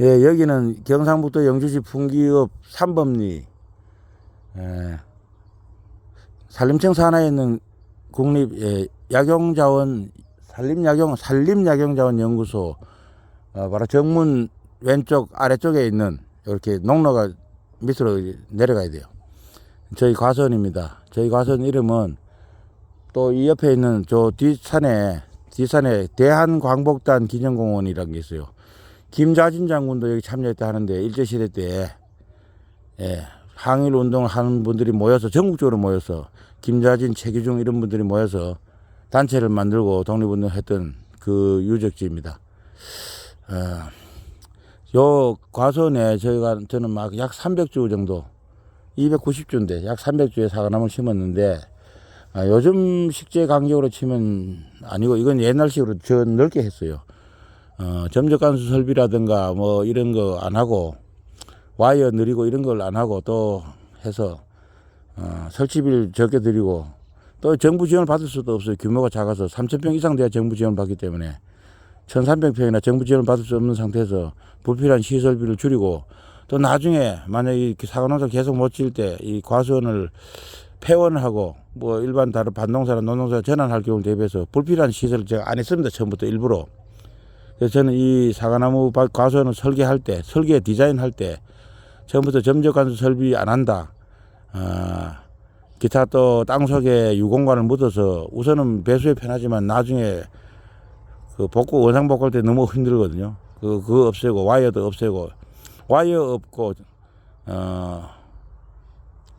예, 여기는 경상북도 영주시 풍기읍 삼범리 산림청 산하에 있는 국립 약용자원 산림약용자원 연구소 바로 정문 왼쪽 아래쪽에 있는 이렇게 농로가 밑으로 내려가야 돼요. 저희 과수원입니다. 저희 과수원 이름은 또 이 옆에 있는 저 뒷산에 대한광복단 기념공원이라는 게 있어요. 김자진 장군도 여기 참여했다 하는데 일제시대 때 항일 운동을 하는 분들이 모여서 전국적으로 모여서 김자진, 최기중 이런 분들이 모여서 단체를 만들고 독립운동을 했던 그 유적지입니다. 요 과수원에 저는 막 약 300주 정도 290주인데 약 300주의 사과나무를 심었는데 요즘 식재 간격으로 치면 아니고 이건 옛날식으로 저 넓게 했어요. 점적간수 설비라든가 뭐 이런 거 안 하고 와이어 느리고 이런 걸 안 하고 또 해서 설치비를 적게 드리고 또 정부 지원을 받을 수도 없어요. 규모가 작아서 3,000평 이상 돼야 정부 지원을 받기 때문에 1,300평이나 정부 지원을 받을 수 없는 상태에서 불필요한 시설비를 줄이고 또 나중에 만약에 사과농사 계속 못 지을 때 이 과수원을 폐원하고 뭐 일반 다른 반농사나 논농사 전환할 경우를 대비해서 불필요한 시설을 제가 안 했습니다. 처음부터 일부러. 그래서 저는 이 사과나무 과수원을 설계 디자인할 때 처음부터 점적간수 설비 안 한다. 기타 또 땅속에 유공관을 묻어서 우선은 배수에 편하지만 나중에 그 원상 복구할 때 너무 힘들거든요. 그거 없애고 와이어도 없애고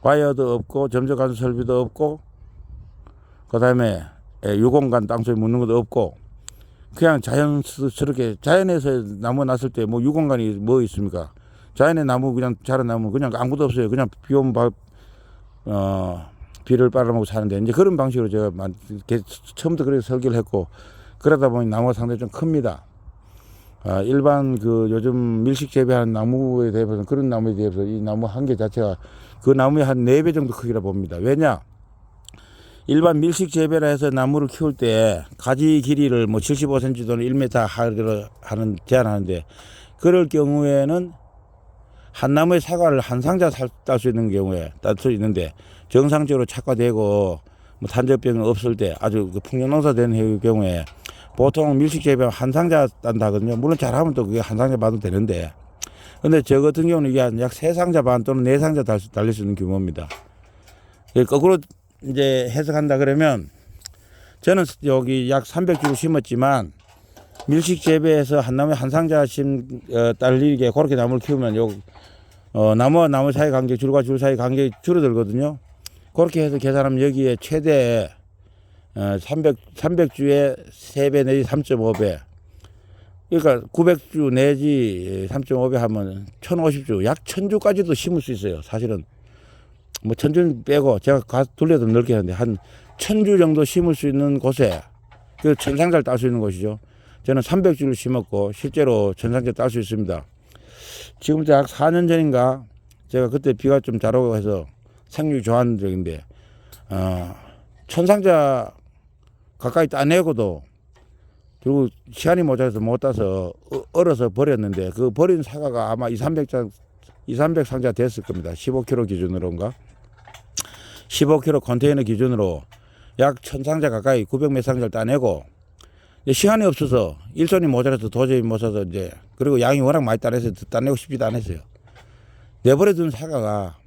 와이어도 없고 점적간수 설비도 없고 그다음에 유공관 땅속에 묻는 것도 없고 그냥 자연스럽게 자연에서 나무 났을 때 뭐 유공관이 뭐 있습니까? 자연의 나무 그냥 자란 나무 그냥 아무것도 없어요. 그냥 비 오면 비를 빨아먹고 사는데 이제 그런 방식으로 제가 처음부터 그렇게 설계를 했고 그러다 보니 나무가 상당히 좀 큽니다. 일반 그 요즘 밀식 재배하는 나무에 대해서는 그런 나무에 대해서 이 나무 한 개 자체가 그 나무의 한 4배 정도 크기라 봅니다. 왜냐? 일반 밀식 재배라 해서 나무를 키울 때 가지 길이를 뭐 75cm 또는 1m 제한하는데 그럴 경우에는 한 나무의 사과를 한 상자 딸 수 있는 경우에 딸 수 있는데 정상적으로 착과되고 뭐 탄저병이 없을 때 아주 그 풍년농사 되는 경우에 보통 밀식 재배하면 한 상자 딴다 하거든요. 물론 잘하면 또 그게 한 상자 받아도 되는데 근데 저 같은 경우는 이게 약 3상자 반 또는 4상자 달릴 수 있는 규모입니다. 거꾸로 이제 해석한다 그러면 저는 여기 약 300주를 심었지만 밀식 재배해서 한 나무에 한 상자 딸리게 그렇게 나무를 키우면 나무와 나무 사이 간격, 줄과 줄 사이 간격이 줄어들거든요. 그렇게 해서 계산하면 여기에 최대 300주에 3배 내지 3.5배. 그러니까 900주 내지 3.5배 하면 1050주, 약 1000주까지도 심을 수 있어요. 사실은 뭐 1000주는 빼고 제가 둘레도 넓게 하는데 한 1000주 정도 심을 수 있는 곳에 그 천상자를 딸 수 있는 곳이죠. 저는 300주를 심었고 실제로 천상자 딸 수 있습니다. 지금부터 약 4년 전인가 제가 그때 비가 좀 잘 오고 해서 생육이 좋아하는 적인데 천상자 가까이 따내고도 그리고 시간이 모자라서 못 따서 얼어서 버렸는데 그 버린 사과가 아마 200-300상자 됐을 겁니다. 15kg 기준으로인가 15kg 컨테이너 기준으로 약 1000상자 가까이 900몇 상자를 따내고 시간이 없어서 일손이 모자라서 도저히 못 사서 이제 그리고 양이 워낙 많이 따내서 따내고 싶지도 않았어요. 내버려둔 사과가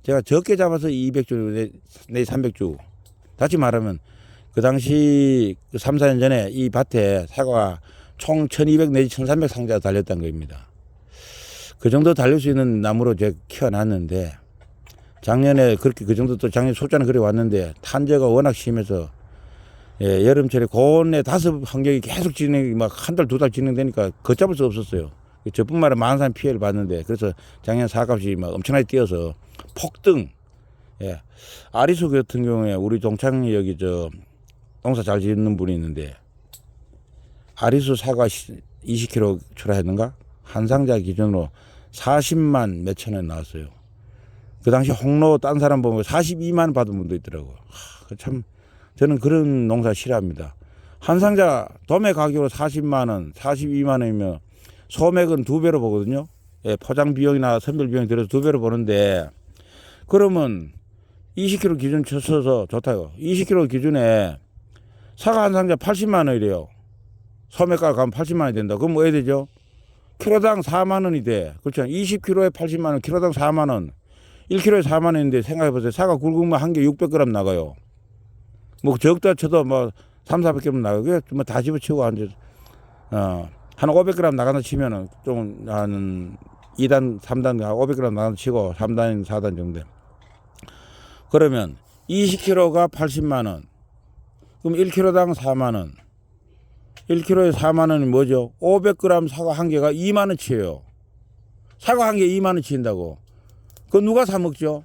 제가 적게 잡아서 200주 내지 300주 다시 말하면 그 당시 3, 4년 전에 이 밭에 사과가 총 1200 내지 1300 상자가 달렸다는 겁니다. 그 정도 달릴 수 있는 나무로 제가 키워놨는데 작년에 그렇게 그 정도 또 작년 숫자는 그래 왔는데 탄저가 워낙 심해서 여름철에 고온에 5 환경이 계속 막 한 달, 2달 진행되니까 걷잡을 수 없었어요. 저뿐만 아니라 많은 사람이 피해를 봤는데 그래서 작년 사과값이 막 엄청나게 뛰어서 폭등. 아리수 같은 경우에 우리 동창이 여기 농사 잘 짓는 분이 있는데 아리수 사과 20kg 출하했는가? 한 상자 기준으로 40만 몇천 원 나왔어요. 그 당시 홍로 딴 사람 보면 42만 원 받은 분도 있더라고요. 참 저는 그런 농사 싫어합니다. 한 상자 도매 가격으로 40만 원, 42만 원이면 소맥은 2배로 보거든요. 예, 포장 비용이나 선별 비용이 들어서 2배로 보는데, 그러면 20kg 기준 쳐서 좋다요. 20kg 기준에 사과 한 상자 80만 원이래요. 소매가 가면 80만 원이 된다. 그럼 뭐 해야 되죠? 키로당 4만 원이 돼. 그렇죠. 20kg에 80만 원, 키로당 4만 원. 1kg에 4만 원인데 생각해보세요. 사과 굵으면 한 개 600g 나가요. 뭐 적다 쳐도 뭐 3, 400g 나가요. 그게 뭐 다 집어치고 한 500g 나간다 치면은 좀 한 2단, 3단, 500g 나간다 치고 3단, 4단 정도. 그러면 20kg가 80만 원. 그럼 1kg당 4만 원. 1kg에 4만 원이 뭐죠? 500g 사과 한 개가 2만 원치예요. 사과 한 개 2만 원치인다고. 그거 누가 사 먹죠?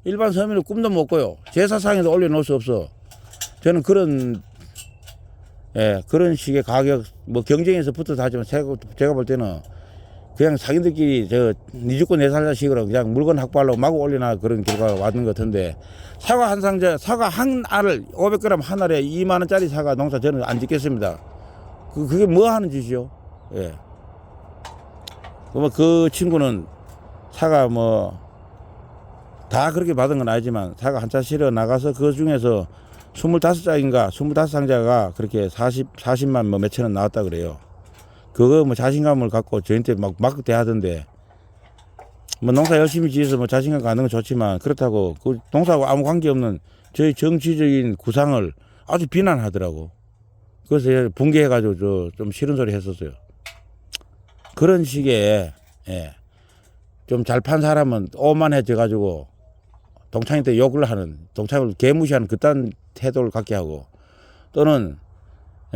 일반 서민은 꿈도 못 꿔요. 제사상에도 올려놓을 수 없어. 저는 그런 식의 가격, 뭐 경쟁에서 붙어서 하지만 제가 볼 때는 그냥 자기들끼리 니 죽고 내 살자식으로 그냥 물건 확보하려고 마구 올려놔 그런 결과가 왔는 것 같은데, 사과 한 상자, 사과 한 알을 500g 한 알에 2만 원짜리 사과 농사 저는 안 짓겠습니다. 그게 뭐 하는 짓이요? 예. 그 친구는 사과 다 그렇게 받은 건 아니지만 사과 한 차 실어 나가서 그 중에서 25상자가 그렇게 40만 뭐 몇천 원 나왔다 그래요. 그거 뭐 자신감을 갖고 저한테 막 대하던데, 뭐 농사 열심히 지어서 뭐 자신감 갖는 건 좋지만 그렇다고 그 농사하고 아무 관계없는 저희 정치적인 구상을 아주 비난하더라고. 그래서 붕괴해가지고 좀 싫은 소리 했었어요. 그런 식의, 좀 잘 판 사람은 오만해져가지고 동창한테 욕을 하는, 동창을 개무시하는 그딴 태도를 갖게 하고, 또는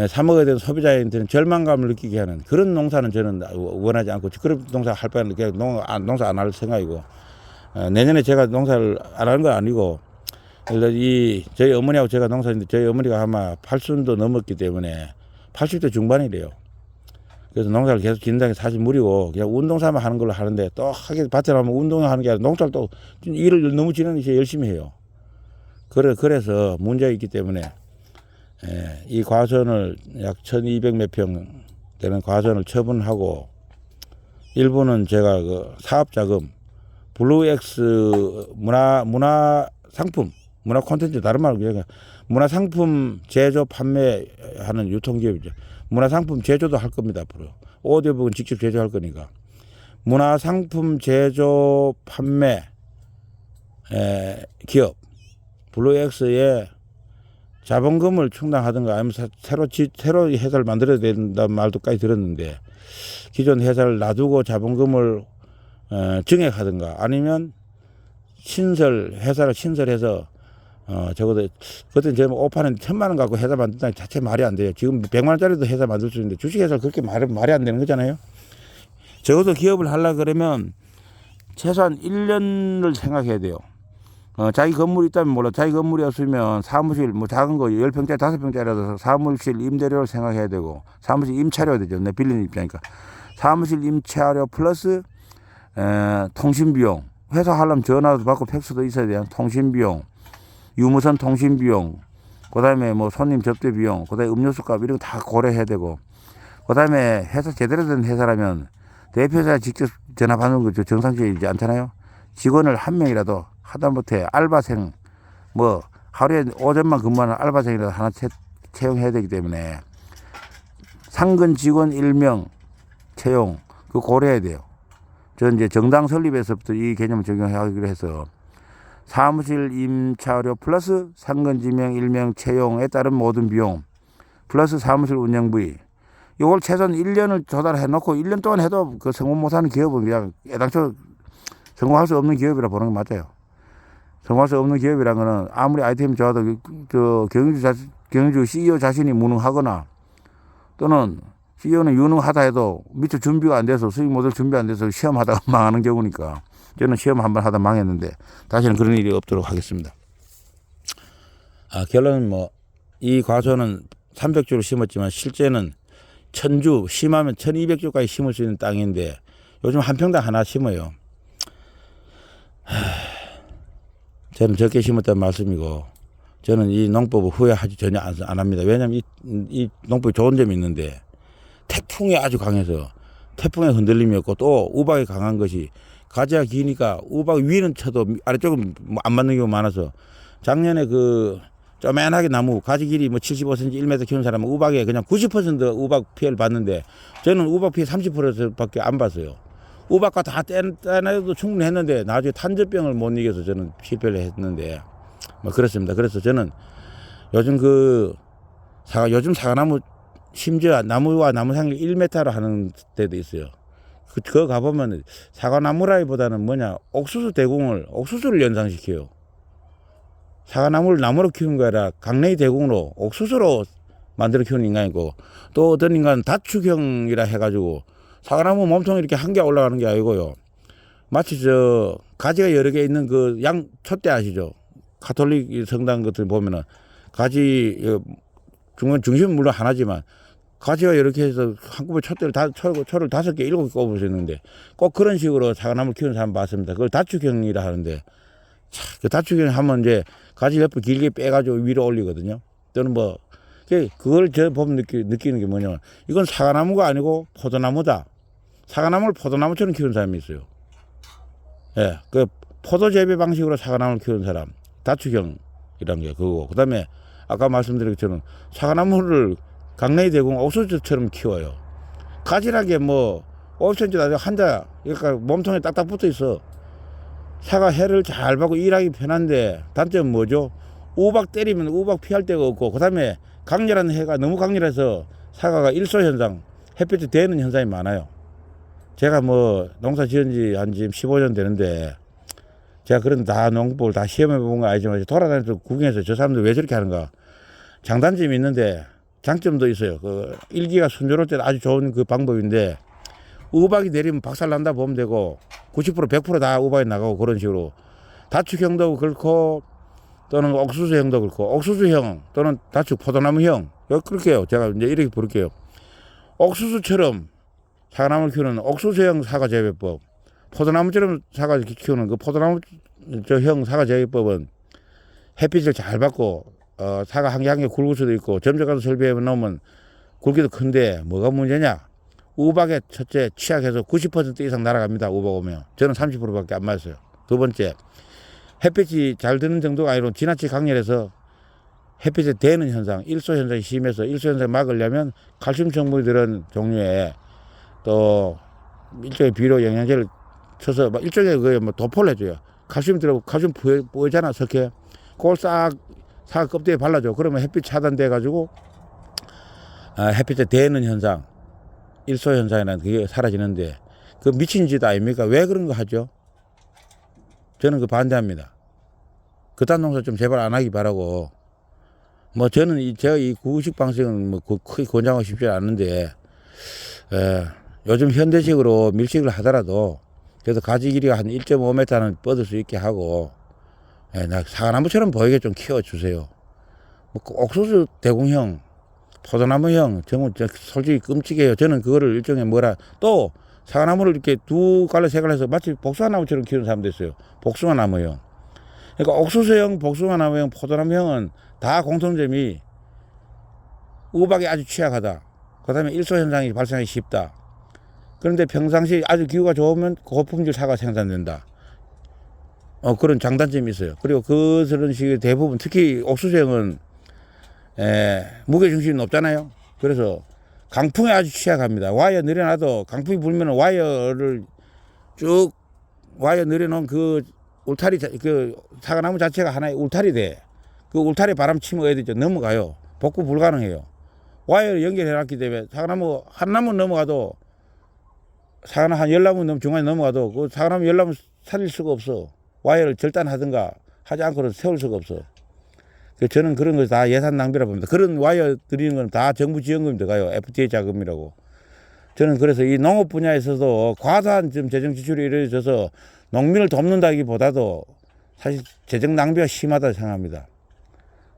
사 먹어야 되는 소비자한테는 절망감을 느끼게 하는 그런 농사는 저는 원하지 않고, 그런 농사 할 바에는 그냥 농사 안 할 생각이고, 내년에 제가 농사를 안 하는 건 아니고, 저희 어머니하고 제가 농사인데 저희 어머니가 아마 80도 넘었기 때문에 80대 중반이래요. 그래서 농사를 계속 짓는다는 게 사실 무리고 그냥 운동삼아 하는 걸로 하는데, 또 하게 밭에 나면 운동하는 게 아니라 농사를 또 일을 너무 지는 게 열심히 해요. 그래서 문제가 있기 때문에 이 과수원을 약 1200 몇 평 되는 과수원을 처분하고, 일부는 제가 그 사업자금 블루엑스 문화 상품, 문화 콘텐츠, 다른 말로 그냥 문화 상품 제조 판매하는 유통기업이죠. 문화 상품 제조도 할 겁니다. 앞으로 오디오북은 직접 제조할 거니까 문화 상품 제조 판매 기업 블루엑스에 자본금을 충당하든가 아니면 새로 회사를 만들어야 된다는 말도까지 들었는데, 기존 회사를 놔두고 자본금을 증액하든가 아니면 회사를 신설해서 적어도 그때 제가 오판은 1000만 원 갖고 회사 만든다는 자체 말이 안 돼요. 지금 100만 원짜리도 회사 만들 수 있는데 주식회사를 그렇게 말이 안 되는 거잖아요. 적어도 기업을 하려 그러면 최소한 1년을 생각해야 돼요. 자기 건물이 있다면 몰라. 자기 건물이 없으면 사무실 뭐 작은 거 10평짜리 5평짜리라도 사무실 임대료를 생각해야 되고, 사무실 임차료가 되죠. 내 빌리는 입장이니까 사무실 임차료 플러스 통신비용, 회사 하려면 전화도 받고 팩스도 있어야 돼요. 통신비용, 유무선 통신비용, 그 다음에 뭐 손님 접대 비용, 그 다음에 음료수값 이런 거 다 고려해야 되고, 그 다음에 회사 제대로 된 회사라면 대표자 직접 전화 받는 거 정상적이지 않잖아요. 직원을 한 명이라도 하다못해 알바생, 뭐 하루에 오전만 근무하는 알바생이라도 하나 채용해야 되기 때문에 상근 직원 1명 채용 그거 고려해야 돼요. 저 이제 정당 설립에서부터 이 개념을 적용하기로 해서 사무실 임차료 플러스 상근 지명 1명 채용에 따른 모든 비용 플러스 사무실 운영비, 이걸 최소한 1년을 조달해 놓고 1년 동안 해도 그 성공 못하는 기업은 그냥 애당초 성공할 수 없는 기업이라 보는 게 맞아요. 성공할 수 없는 기업이란 거는 아무리 아이템이 좋아도 경영주 CEO 자신이 무능하거나, 또는 CEO는 유능하다 해도 미처 준비가 안 돼서 수익 모델 준비 안 돼서 시험하다가 망하는 경우니까, 저는 시험 한번 하다 망했는데 다시는 그런 일이 없도록 하겠습니다. 결론은 이 과수원은 300주를 심었지만 실제는 1000주, 심하면 1200주까지 심을 수 있는 땅인데 요즘 한 평당 하나 심어요. 저는 적게 심었다는 말씀이고, 저는 이 농법을 후회하지 전혀 안 합니다. 왜냐하면 이 농법이 좋은 점이 있는데 태풍이 아주 강해서 태풍의 흔들림이 없고 또 우박이 강한 것이 가지가 기니까 우박 위는 쳐도 아래쪽은 안 맞는 경우가 많아서 작년에 그 쪼맨하게 나무 가지 길이 뭐 75cm 1m 키우는 사람은 우박에 그냥 90% 우박 피해를 봤는데 저는 우박 피해 30%밖에 안 봤어요. 우박과 다 떼내도 충분히 했는데 나중에 탄저병을 못 이겨서 저는 실패를 했는데 뭐 그렇습니다. 그래서 저는 요즘 요즘 사과나무 심지어 나무와 나무 상을 1m로 하는 데도 있어요. 그거 가보면 사과나무라기보다는 뭐냐 옥수수를 연상시켜요. 사과나무를 나무로 키우는 거 아니라 강냉이 대궁으로 옥수수로 만들어 키우는 인간이고 또 어떤 인간은 다축형이라 해가지고 사과나무 몸통이 이렇게 한 개 올라가는 게 아니고요. 마치 가지가 여러 개 있는 그 촛대 아시죠? 가톨릭 성당 것들 보면은 가지 중심은 물론 하나지만 가지가 이렇게 해서 한꺼번에 초를 5개, 7개 꼽을 수 있는데 꼭 그런 식으로 사과나무를 키우는 사람 봤습니다. 그걸 다축형이라 하는데 그 다축형 하면 이제 가지 옆을 길게 빼가지고 위로 올리거든요. 또는 뭐 그걸 저 보면 느끼는 게 뭐냐면 이건 사과나무가 아니고 포도나무다. 사과나무를 포도나무처럼 키우는 사람이 있어요. 예, 그 포도 재배 방식으로 사과나무를 키우는 사람 다축형이란 게 그거고 그다음에 아까 말씀드린 것처럼 사과나무를 강냉이 대궁 옥수수처럼 키워요. 가지락에 뭐 5cm 한자 그러니까 몸통에 딱딱 붙어 있어. 사과 해를 잘 받고 일하기 편한데 단점은 뭐죠? 우박 때리면 우박 피할 데가 없고 그다음에 강렬한 해가 너무 강렬해서 사과가 일소 현상, 햇빛이 되는 현상이 많아요. 제가 뭐 농사 지은 지 한 지금 15년 되는데 제가 그런 다 농법을 다 시험해 본 건 아니지만 돌아다니면서 구경해서 저 사람들 왜 저렇게 하는가 장단점이 있는데 장점도 있어요. 그 일기가 순조로울 때는 아주 좋은 그 방법인데 우박이 내리면 박살 난다 보면 되고 90% 100%다 우박이 나가고 그런 식으로 다축형도 그렇고 또는 옥수수형도 그렇고 옥수수형 또는 다축 포도나무형 그렇게 해요. 제가 이제 이렇게 부를게요. 옥수수처럼 사과나무를 키우는 옥수수형 사과 재배법, 포도나무처럼 사과 키우는 그 포도나무형 사과 재배법은 햇빛을 잘 받고 사과 한 개 한 개 굵을 수도 있고 점적가서 설비해 놓으면 굵기도 큰데 뭐가 문제냐? 우박에 첫째 취약해서 90% 이상 날아갑니다. 우박 오면 저는 30%밖에 안 맞았어요. 두 번째 햇빛이 잘 드는 정도가 아니라 지나치게 강렬해서 햇빛에 데는 현상, 일소 현상이 심해서 일소 현상을 막으려면 칼슘 성분이 들은 종류의 또 일종의 비료 영양제를 쳐서 일종의 그게 뭐 도포를 해줘요. 칼슘 들어 칼슘 보이잖아 석회. 그걸 싹 사과 껍데기에 발라줘. 그러면 햇빛 차단돼 가지고 햇빛에 데는 현상, 일소 현상이라는 그게 사라지는데 그 미친 짓 아닙니까? 왜 그런 거 하죠? 저는 그 반대합니다. 그딴 농사 좀 제발 안 하기 바라고. 뭐 저는 제가 이 구식 방식은 뭐 크게 권장하고 싶지 않은데 요즘 현대식으로 밀식을 하더라도 그래서 가지 길이가 한 1.5m는 뻗을 수 있게 하고 나 사과나무처럼 보이게 좀 키워주세요. 뭐 옥수수 대궁형, 포도나무형 정말 솔직히 끔찍해요. 저는 그거를 일종의 또 사과나무를 이렇게 두 갈래 세 갈래 해서 마치 복숭아나무처럼 키우는 사람도 있어요. 복숭아나무형. 그러니까 옥수수형, 복숭아나무형, 포도나무형은 다 공통점이 우박이 아주 취약하다. 그 다음에 일소 현상이 발생하기 쉽다. 그런데 평상시 아주 기후가 좋으면 고품질 사과 생산된다. 그런 장단점이 있어요. 그리고 그런 식의 대부분 특히 옥수수형은 무게중심이 높잖아요. 그래서 강풍에 아주 취약합니다. 와이어 늘여놔도 강풍이 불면 와이어를 쭉 와이어 늘여놓은 그 울타리 그 사과나무 자체가 하나의 울타리 돼. 그 울타리 바람 치면 어디 되죠? 넘어가요. 복구 불가능해요. 와이어를 연결해놨기 때문에 사과나무 한 나무 넘어가도 사과나무 한 10나무 중간에 넘어가도 그 사과나무 10나무 살릴 수가 없어. 와이어를 절단하든가 하지 않고는 세울 수가 없어. 저는 그런 거 다 예산 낭비라고 봅니다. 그런 와이어 드리는 건 다 정부 지원금이 들어가요. FTA 자금이라고. 저는 그래서 이 농업 분야에서도 과다한 좀 재정 지출이 이루어져서 농민을 돕는다기보다도 사실 재정 낭비가 심하다고 생각합니다.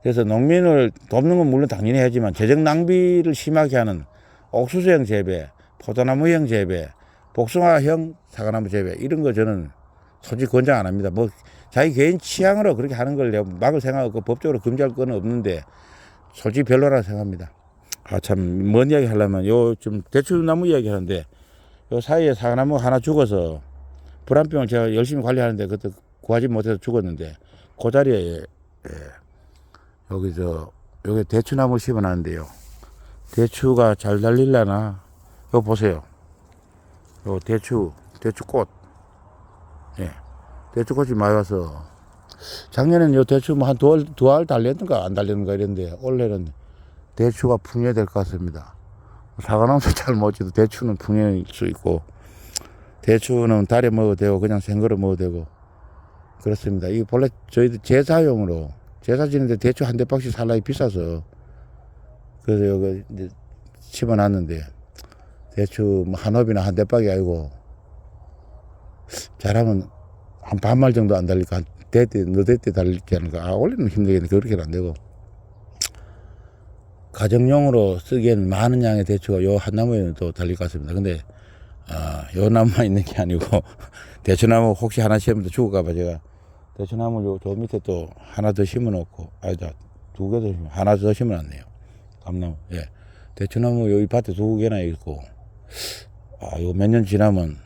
그래서 농민을 돕는 건 물론 당연히 해야지만 재정 낭비를 심하게 하는 옥수수형 재배, 포도나무형 재배, 복숭아형 사과나무 재배 이런 거 저는 솔직히 권장 안 합니다. 뭐 자기 개인 취향으로 그렇게 하는 걸 내가 막을 생각 없고 법적으로 금지할 건 없는데 솔직히 별로라고 생각합니다. 참 먼 이야기 하려면 요 좀 대추나무 이야기 하는데 요 사이에 사과나무 하나 죽어서 불안병을 제가 열심히 관리하는데 그때 구하지 못해서 죽었는데 그 자리에 여기 여기 대추나무 심어놨는데요. 대추가 잘 달릴라나? 요 보세요. 요 대추꽃. 예. 대추꽃이 많이 와서 작년에는 요 대추 뭐 한 두 알 달렸는가 안 달렸는가 이랬는데 올해는 대추가 풍요될 것 같습니다. 사과나무도 잘 못지도 대추는 풍요일 수 있고 대추는 달에 먹어도 되고 그냥 생거로 먹어도 되고 그렇습니다. 이게 본래 저희들 제사용으로 제사 지는데 대추 한 대박씩 살라기 비싸서 그래서 여기 이제 심어놨는데 대추 뭐 한 홉이나 한 대박이 아니고 잘하면 한 반말 정도 안 달릴까 한 대대 너댓대 달리지 않을까. 아 원래는 힘들겠네. 그렇게는 안 되고 가정용으로 쓰기에는 많은 양의 대추가 요 한 나무에는 또 달릴 것 같습니다. 근데 요 나무만 있는 게 아니고 대추나무 혹시 하나 심으면 죽을까봐 제가 대추나무 저 밑에 또 하나 더 심어 놓고 두 개 더 하나 더 심어 놨네요. 감나무. 예. 대추나무 여기 밭에 두 개나 있고 요 몇 년 지나면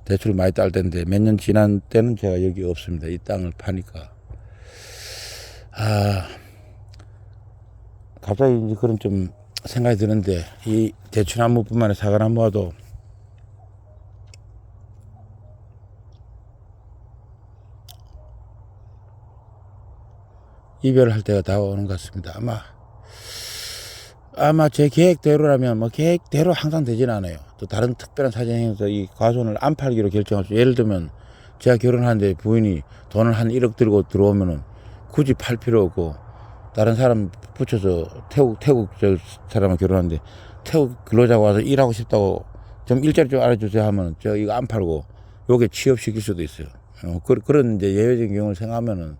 대추를 많이 딸 텐데 몇 년 지난 때는 제가 여기 없습니다. 이 땅을 파니까 갑자기 이제 그런 좀 생각이 드는데 이 대추나무뿐만 아니라 사과나무와도 이별할 때가 다가오는 것 같습니다. 아마 제 계획대로라면 뭐 계획대로 항상 되진 않아요. 또 다른 특별한 사정에서 이 과손을 안 팔기로 결정할 수. 예를 들면 제가 결혼하는데 부인이 돈을 한 1억 들고 들어오면은 굳이 팔 필요 없고 다른 사람 붙여서 태국 저 사람을 결혼하는데 태국 근로자가 와서 일하고 싶다고 좀 일자리 좀 알아주세요 하면 저 이거 안 팔고 요게 취업시킬 수도 있어요. 그런 이제 예외적인 경우를 생각하면은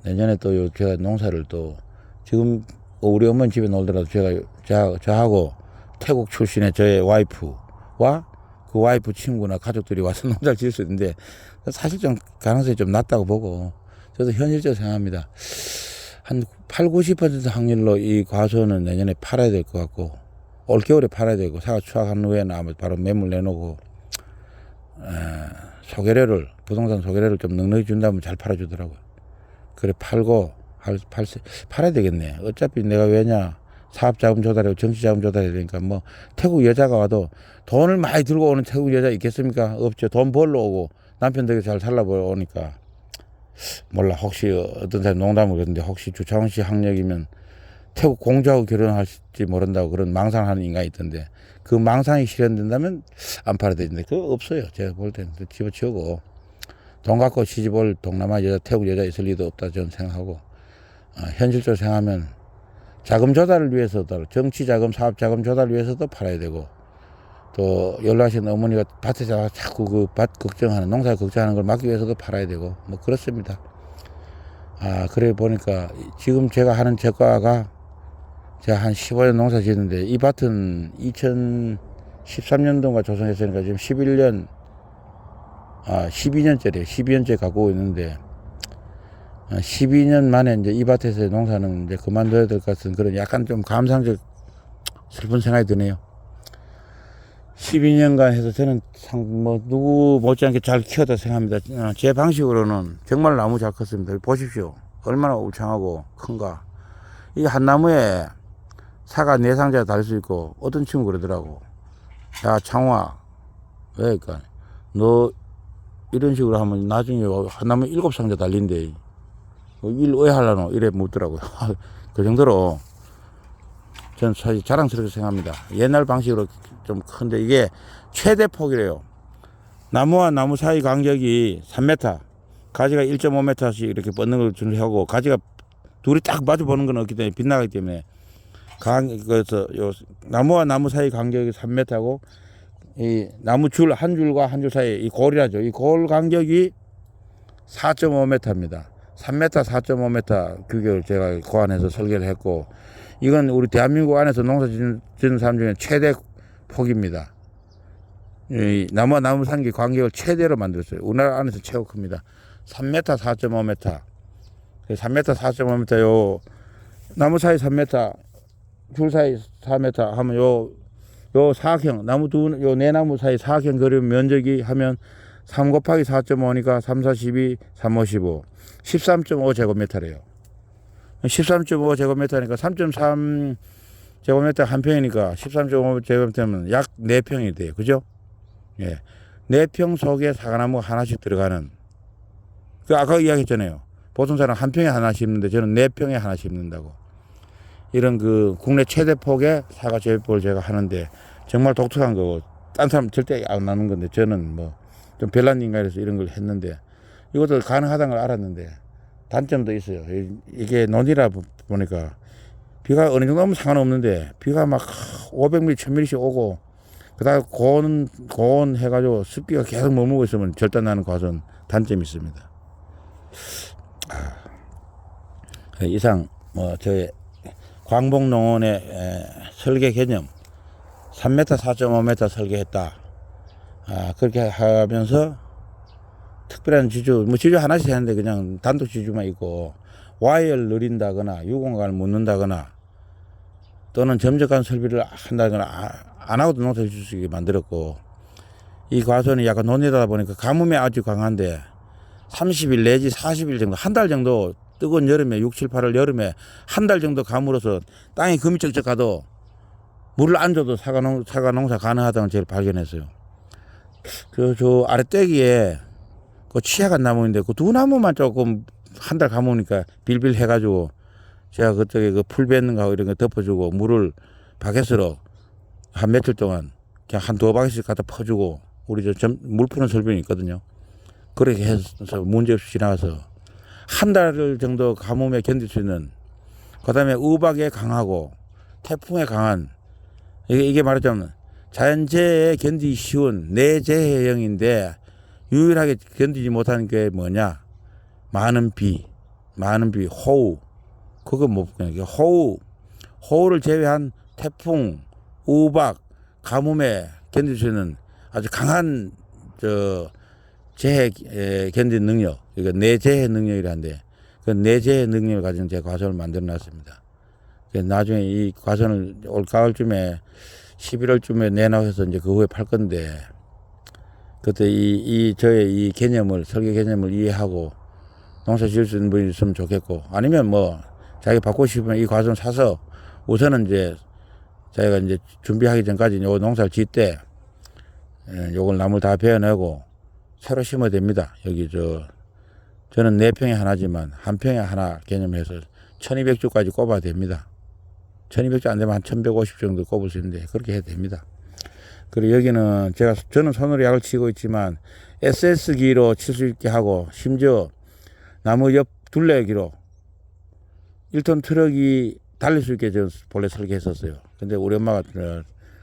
내년에 또 제가 농사를 또 지금 우리 어머니 집에 놀더라도 저하고 태국 출신의 저의 와이프와 그 와이프 친구나 가족들이 와서 농사를 지을 수 있는데 사실 좀 가능성이 좀 낮다고 보고 저도 현실적으로 생각합니다. 한 8, 90% 확률로 이 과수원은 내년에 팔아야 될 것 같고 올겨울에 팔아야 되고 사과 추락한 후에는 아마 바로 매물 내놓고 부동산 소개료를 좀 넉넉히 준다면 잘 팔아주더라고요. 그래 팔아야 되겠네. 어차피 내가 왜냐 사업자금 조달하고 정치자금 조달해야 되니까 뭐 태국 여자가 와도 돈을 많이 들고 오는 태국 여자 있겠습니까? 없죠. 돈 벌러 오고 남편 덕에 잘 살라보러 오니까 몰라. 혹시 어떤 사람이 농담을 그러는데 혹시 주차원 씨 학력이면 태국 공주하고 결혼할지 모른다고 그런 망상하는 인간이 있던데 그 망상이 실현된다면 안 팔아야 되는데 그거 없어요. 제가 볼 때는 집어치우고 돈 갖고 시집 올 동남아 여자 태국 여자 있을 리도 없다 저는 생각하고 현실적으로 생각하면 자금 조달을 위해서도 정치 자금 사업 자금 조달을 위해서도 팔아야 되고 또 연락하신 어머니가 밭에서 자꾸 그 밭 걱정하는 농사 걱정하는 걸 막기 위해서도 팔아야 되고 뭐 그렇습니다. 그래 보니까 지금 제가 하는 제과가 제가 한 15년 농사 짓는데 이 밭은 2013년도인가 조성했으니까 지금 12년째래요. 12년째 갖고 있는데 12년 만에 이제 이 밭에서의 농사는 이제 그만둬야 될 것 같은 그런 약간 좀 감상적 슬픈 생각이 드네요. 12년간 해서 저는 누구 못지않게 잘 키웠다 생각합니다. 제 방식으로는 정말 나무 잘 컸습니다. 보십시오. 얼마나 울창하고 큰가. 이 한 나무에 사과 4상자 달 수 있고 어떤 친구 그러더라고. 야 창화 그러니까 너 이런 식으로 하면 나중에 한 나무에 7상자 달린대. 일 왜 하려노? 이래 묻더라고요. 그 정도로 저는 사실 자랑스럽게 생각합니다. 옛날 방식으로 좀 큰데 이게 최대 폭이래요. 나무와 나무 사이 간격이 3m, 가지가 1.5m씩 이렇게 뻗는 걸 준비하고 가지가 둘이 딱 마주 보는 건 없기 때문에 빗나가기 때문에 그래서 요 나무와 나무 사이 간격이 3m고 이 나무 줄 한 줄과 한 줄 사이 이 골이라죠. 이 골 간격이 4.5m입니다. 3m, 4.5m 규격을 제가 고안해서 설계를 했고 이건 우리 대한민국 안에서 농사 짓는 사람 중에 최대 폭입니다. 이 나무와 나무 상기 간격을 최대로 만들었어요. 우리나라 안에서 최고 큽니다. 3m, 4.5m. 3m, 4.5m 요 나무 사이 3m, 줄 사이 4m 하면 요 요 사각형 나무 요 네 나무 사이 사각형 그림 면적이 하면 3 곱하기 4.5니까 3, 4, 12, 3, 5, 15 13.5 제곱미터래요. 13.5 제곱미터니까 3.3 제곱미터 한 평이니까 13.5 제곱미터면 약 4평이 돼요. 그죠? 예. 4평 속에 사과나무가 하나씩 들어가는, 그 아까 이야기했잖아요. 보통 사람 한 평에 하나 심는데 저는 4평에 하나 심는다고. 이런 그 국내 최대 폭의 사과 재배법을 제가 하는데 정말 독특한 거고, 딴 사람 절대 안 하는 건데 저는 뭐 좀 별난 인간이라서 이런 걸 했는데 이것도 가능하다는 걸 알았는데 단점도 있어요. 이게 논이라 보니까 비가 어느 정도 오면 상관없는데 비가 막 500mm, 1000mm씩 오고 그다음에 고온 해가지고 습기가 계속 머물고 있으면 절단나는 과수는 단점이 있습니다. 이상 뭐 저의 광복농원의 설계 개념 3m, 4.5m 설계했다. 그렇게 하면서 특별한 지주, 뭐 지주 하나씩 하는데 그냥 단독 지주만 있고 와이어를 늘린다거나 유공간을 묻는다거나 또는 점적한 설비를 한다거나 안 하고도 농사를 질 수 있게 만들었고, 이 과수는 약간 논이다 보니까 가뭄에 아주 강한데 30일 내지 40일 정도, 한 달 정도 뜨거운 여름에 6, 7, 8월 여름에 한 달 정도 가물어서 땅이 금이 쩍쩍 가도 물을 안 줘도 사과 농사 가능하다는 걸 제가 발견했어요. 저 아래떼기에 그 취약한 나무인데 그 두 나무만 조금 한 달 가무니까 빌빌 해가지고 제가 그때 그 풀 뱉는 거 이런 거 덮어주고 물을 바켓으로 한 며칠 동안 그냥 한 2바퀴씩 갖다 퍼주고, 우리 물 푸는 설비는 있거든요. 그렇게 해서 문제없이 지나가서 한 달 정도 가뭄에 견딜 수 있는, 그 다음에 우박에 강하고 태풍에 강한, 이게 말하자면 자연재해에 견디기 쉬운 내재해형인데 유일하게 견디지 못하는 게 뭐냐? 많은 비, 호우. 그거 뭐, 호우를 제외한 태풍, 우박, 가뭄에 견딜 수 있는 아주 강한 재해 견딘 능력, 이거 내재해 능력이라는데 그 내재해 능력을 가진 제 과수를 만들어 놨습니다. 나중에 이 과수를 올 가을쯤에 11월쯤에 내놔서 이제 그 후에 팔 건데, 그때 저의 이 개념을, 설계 개념을 이해하고 농사 지을 수 있는 분이 있으면 좋겠고, 아니면 뭐 자기 받고 싶으면 이 과수를 사서 우선은 이제 자기가 이제 준비하기 전까지 요 농사를 짓 때 요걸 나무를 다 베어내고 새로 심어야 됩니다. 여기 저는 4평에 하나지만 한 평에 하나 개념해서 1200주까지 꼽아야 됩니다. 1200주 안 되면 한 1150 정도 꼽을 수 있는데 그렇게 해도 됩니다. 그리고 여기는 저는 손으로 약을 치고 있지만 SS기로 칠 수 있게 하고, 심지어 나무 옆 둘레기로 1톤 트럭이 달릴 수 있게 저는 본래 설계했었어요. 근데 우리 엄마가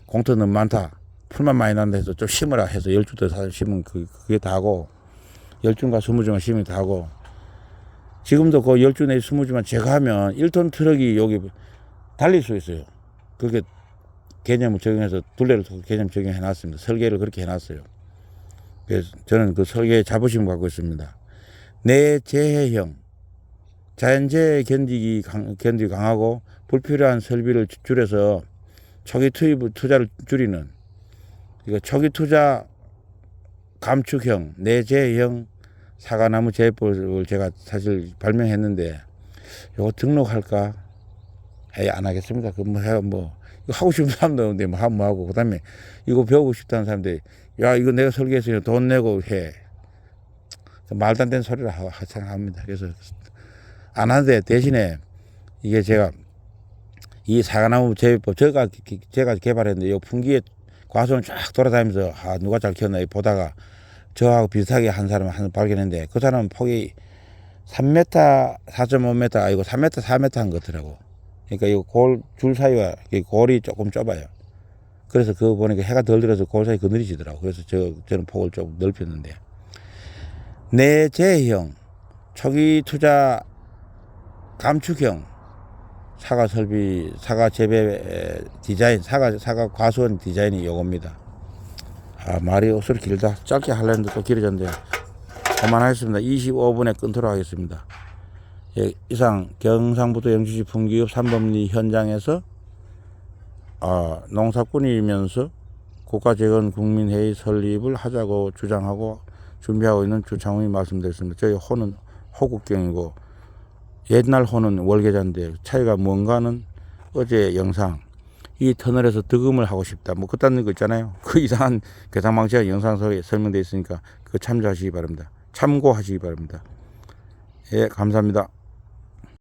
공터 너무 많다, 풀만 많이 난다 해서 좀 심으라 해서 10주도 사서 심으면 그게 다 하고, 10주인가 20주만 심으면 다 하고, 지금도 그 10주 내지 20주만 제가 하면 1톤 트럭이 여기 달릴 수 있어요. 그게 개념을 적용해서 둘레를 개념 적용해 놨습니다. 설계를 그렇게 해 놨어요. 그래서 저는 그 설계에 자부심을 갖고 있습니다. 내재해형, 자연재해 견디기 강하고 불필요한 설비를 줄여서 초기 투자를 줄이는, 이거 초기 투자 감축형 내재해형 사과나무 재배법을 제가 사실 발명했는데, 이거 등록할까? 안 하겠습니다. 뭐 이거 하고 싶은 사람도 없는데 뭐 하고, 그 다음에 이거 배우고 싶다는 사람들이 야 이거 내가 설계해서 돈 내고 해, 말도 안 되는 소리를 생각합니다. 그래서 안 하는데, 대신에 이게 제가 이 사과나무 재배법 제가 개발했는데, 이 분기에 과수원 쫙 돌아다니면서 누가 잘 키웠나 보다가 저하고 비슷하게 한 사람을 발견했는데, 그 사람은 폭이 3m, 4.5m 아니고 3m, 4m 한 것 같더라고. 그러니까 이 줄 사이와 골이 조금 좁아요. 그래서 그거 보니까 해가 덜 들어서 골 사이 그늘이지더라고. 그래서 저는 폭을 좀 넓혔는데, 내재형 초기 투자 감축형 사과 설비, 사과 재배 디자인, 사과 과수원 디자인이 요겁니다. 말이 억수로 길다. 짧게 하려는데 또 길어졌는데 그만하겠습니다. 25분에 끊도록 하겠습니다. 이상 경상북도 영주시 풍기읍 3범리 현장에서 농사꾼이면서 국가재건국민회의 설립을 하자고 주장하고 준비하고 있는 주창훈이 말씀드렸습니다. 저희 호는 호국경이고 옛날 호는 월계자인데 차이가 뭔가는 어제 영상 이 터널에서 득음을 하고 싶다 뭐 그딴 거 있잖아요. 그 이상한 괴상망측한 영상 속에 설명되어 있으니까 그거 참조하시기 바랍니다. 참고하시기 바랍니다. 예, 감사합니다.